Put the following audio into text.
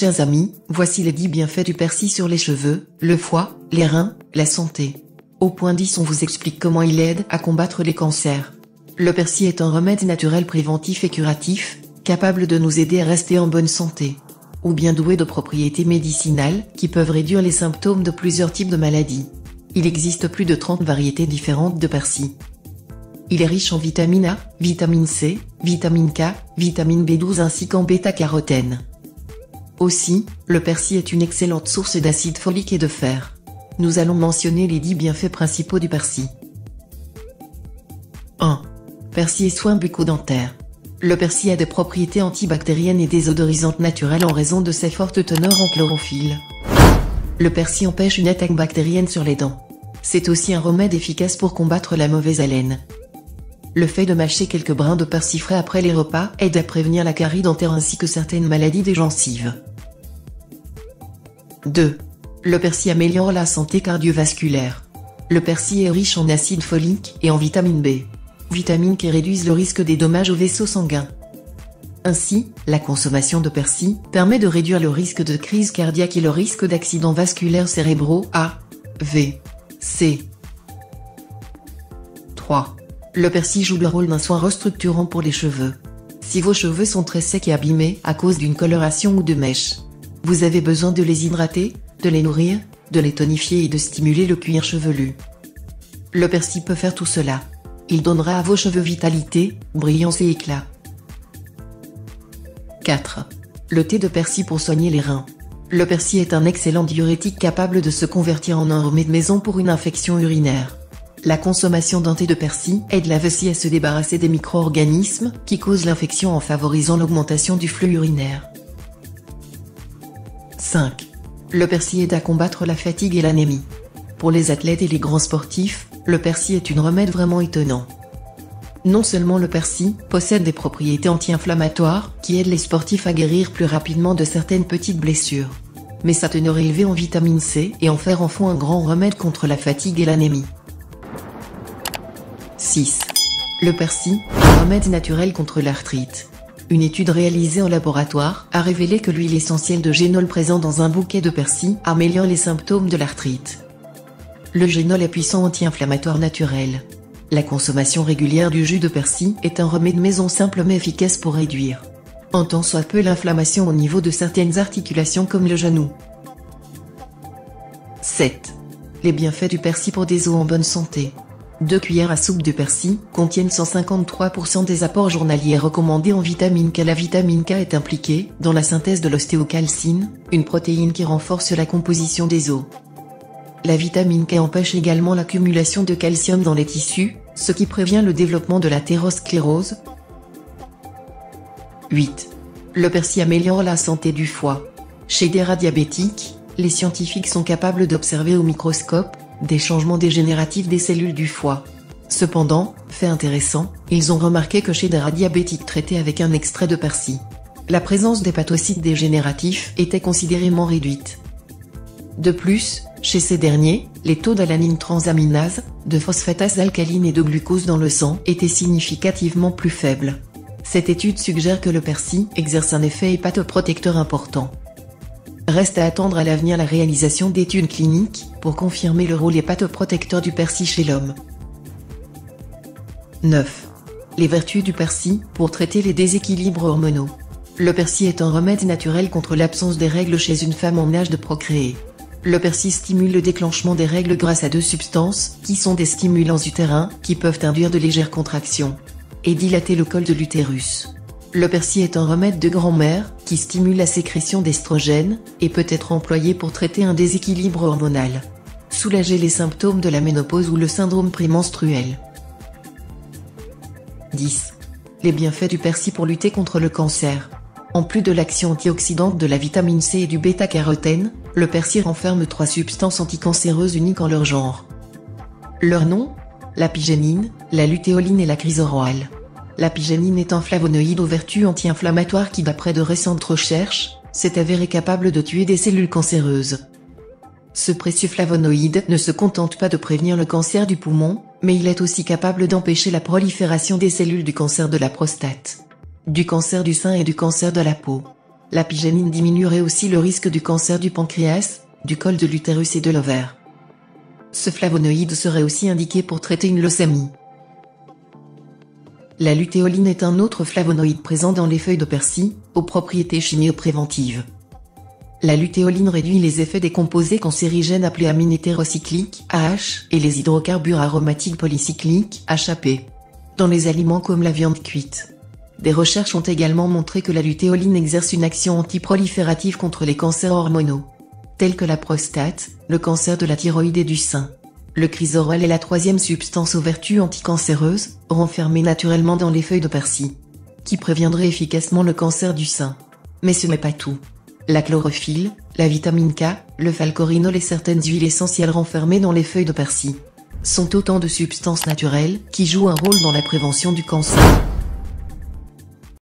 Chers amis, voici les 10 bienfaits du persil sur les cheveux, le foie, les reins, la santé. Au point 10, on vous explique comment il aide à combattre les cancers. Le persil est un remède naturel préventif et curatif, capable de nous aider à rester en bonne santé. Ou bien doué de propriétés médicinales qui peuvent réduire les symptômes de plusieurs types de maladies. Il existe plus de 30 variétés différentes de persil. Il est riche en vitamine A, vitamine C, vitamine K, vitamine B12 ainsi qu'en bêta-carotène. Aussi, le persil est une excellente source d'acide folique et de fer. Nous allons mentionner les 10 bienfaits principaux du persil. 1. Persil et soins bucco-dentaires. Le persil a des propriétés antibactériennes et désodorisantes naturelles en raison de sa forte teneur en chlorophylle. Le persil empêche une attaque bactérienne sur les dents. C'est aussi un remède efficace pour combattre la mauvaise haleine. Le fait de mâcher quelques brins de persil frais après les repas aide à prévenir la carie dentaire ainsi que certaines maladies des gencives. 2. Le persil améliore la santé cardiovasculaire. Le persil est riche en acide folique et en vitamine B. Vitamines qui réduisent le risque des dommages aux vaisseaux sanguins. Ainsi, la consommation de persil permet de réduire le risque de crise cardiaque et le risque d'accidents vasculaires cérébraux A, V, C. 3. Le persil joue le rôle d'un soin restructurant pour les cheveux. Si vos cheveux sont très secs et abîmés à cause d'une coloration ou de mèches, vous avez besoin de les hydrater, de les nourrir, de les tonifier et de stimuler le cuir chevelu. Le persil peut faire tout cela. Il donnera à vos cheveux vitalité, brillance et éclat. 4. Le thé de persil pour soigner les reins. Le persil est un excellent diurétique capable de se convertir en un remède maison pour une infection urinaire. La consommation d'un thé de persil aide la vessie à se débarrasser des micro-organismes qui causent l'infection en favorisant l'augmentation du flux urinaire. 5. Le persil aide à combattre la fatigue et l'anémie. Pour les athlètes et les grands sportifs, le persil est un remède vraiment étonnant. Non seulement le persil possède des propriétés anti-inflammatoires qui aident les sportifs à guérir plus rapidement de certaines petites blessures, mais sa teneur élevée en vitamine C et en fer en font un grand remède contre la fatigue et l'anémie. 6. Le persil, un remède naturel contre l'arthrite. Une étude réalisée en laboratoire a révélé que l'huile essentielle de génol présente dans un bouquet de persil améliore les symptômes de l'arthrite. Le génol est puissant anti-inflammatoire naturel. La consommation régulière du jus de persil est un remède maison simple mais efficace pour réduire, en tant soit peu, l'inflammation au niveau de certaines articulations comme le genou. 7. Les bienfaits du persil pour des os en bonne santé. 2 cuillères à soupe de persil contiennent 153% des apports journaliers recommandés en vitamine K. La vitamine K est impliquée dans la synthèse de l'ostéocalcine, une protéine qui renforce la composition des os. La vitamine K empêche également l'accumulation de calcium dans les tissus, ce qui prévient le développement de l'athérosclérose. 8. Le persil améliore la santé du foie. Chez des rats diabétiques, les scientifiques sont capables d'observer au microscope des changements dégénératifs des cellules du foie. Cependant, fait intéressant, ils ont remarqué que chez des rats diabétiques traités avec un extrait de persil, la présence d'hépatocytes dégénératifs était considérablement réduite. De plus, chez ces derniers, les taux d'alanine transaminase, de phosphatase alcaline et de glucose dans le sang étaient significativement plus faibles. Cette étude suggère que le persil exerce un effet hépatoprotecteur important. Reste à attendre à l'avenir la réalisation d'études cliniques pour confirmer le rôle hépatoprotecteur du persil chez l'homme. 9. Les vertus du persil pour traiter les déséquilibres hormonaux. Le persil est un remède naturel contre l'absence des règles chez une femme en âge de procréer. Le persil stimule le déclenchement des règles grâce à 2 substances qui sont des stimulants utérins qui peuvent induire de légères contractions et dilater le col de l'utérus. Le persil est un remède de grand-mère qui stimule la sécrétion d'estrogènes et peut être employé pour traiter un déséquilibre hormonal, soulager les symptômes de la ménopause ou le syndrome prémenstruel. 10. Les bienfaits du persil pour lutter contre le cancer. En plus de l'action antioxydante de la vitamine C et du bêta-carotène, le persil renferme 3 substances anticancéreuses uniques en leur genre. Leur nom : l'apigénine, la lutéoline et la chrysoroale. L'apigénine est un flavonoïde aux vertus anti-inflammatoires qui, d'après de récentes recherches, s'est avéré capable de tuer des cellules cancéreuses. Ce précieux flavonoïde ne se contente pas de prévenir le cancer du poumon, mais il est aussi capable d'empêcher la prolifération des cellules du cancer de la prostate, du cancer du sein et du cancer de la peau. La pygénine diminuerait aussi le risque du cancer du pancréas, du col de l'utérus et de l'ovaire. Ce flavonoïde serait aussi indiqué pour traiter une leucémie. La lutéoline est un autre flavonoïde présent dans les feuilles de persil, aux propriétés chimiopréventives. La lutéoline réduit les effets des composés cancérigènes appelés amines hétérocycliques, AH, et les hydrocarbures aromatiques polycycliques, HAP, dans les aliments comme la viande cuite. Des recherches ont également montré que la lutéoline exerce une action antiproliférative contre les cancers hormonaux, tels que la prostate, le cancer de la thyroïde et du sein. Le chrysorel est la troisième substance aux vertus anticancéreuses, renfermée naturellement dans les feuilles de persil, qui préviendrait efficacement le cancer du sein. Mais ce n'est pas tout. La chlorophylle, la vitamine K, le falcorinol et certaines huiles essentielles renfermées dans les feuilles de persil sont autant de substances naturelles qui jouent un rôle dans la prévention du cancer.